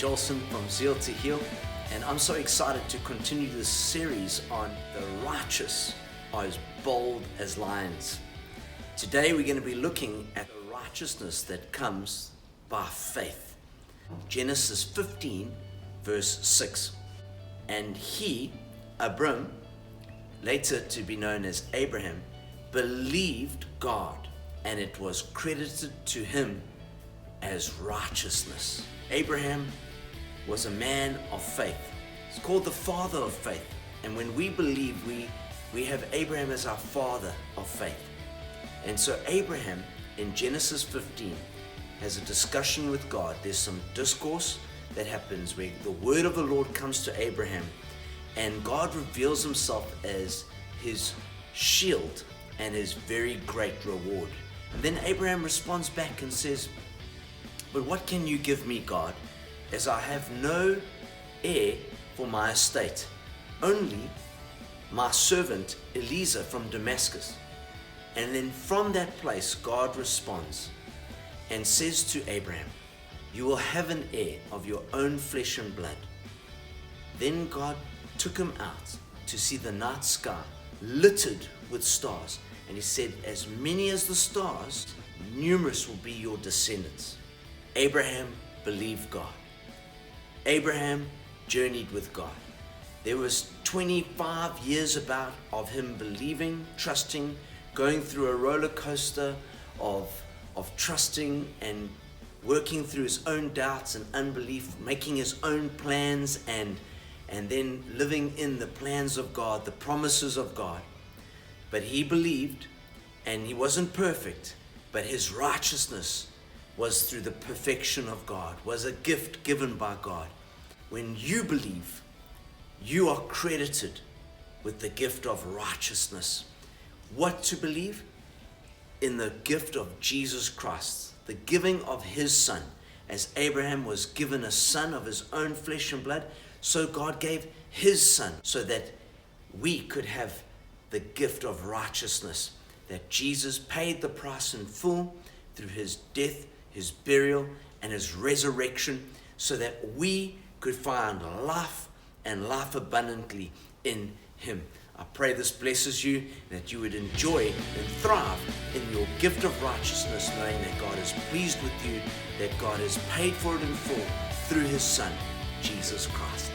Jolson from Zeal to Heal, and I'm so excited to continue this series on the righteous are as bold as lions. Today we're going to be looking at the righteousness that comes by faith. Genesis 15 verse 6. And he, Abram, later to be known as Abraham, believed God, and it was credited to him as righteousness. Abraham was a man of faith. It's called the father of faith. And when we believe, we have Abraham as our father of faith. And so Abraham in Genesis 15 has a discussion with God. There's some discourse that happens where the word of the Lord comes to Abraham, and God reveals himself as his shield and his very great reward. And then Abraham responds back and says, "But what can you give me, God, as I have no heir for my estate, only my servant Eliezer from Damascus?" And then from that place, God responds and says to Abraham, "You will have an heir of your own flesh and blood." Then God took him out to see the night sky littered with stars. And he said, "As many as the stars, numerous will be your descendants." Abraham believed God. Abraham journeyed with God. There was 25 years about of him believing, trusting, going through a roller coaster of trusting and working through his own doubts and unbelief, making his own plans and then living in the plans of God, the promises of God. But he believed, and he wasn't perfect, but his righteousness was through the perfection of God, was a gift given by God. When you believe, you are credited with the gift of righteousness. What to believe? In the gift of Jesus Christ, the giving of his son. As Abraham was given a son of his own flesh and blood, so God gave his son so that we could have the gift of righteousness, that Jesus paid the price in full through his death, his burial, and his resurrection, so that we could find life and life abundantly in him. I pray this blesses you, that you would enjoy and thrive in your gift of righteousness, knowing that God is pleased with you, that God has paid for it in full through his son, Jesus Christ.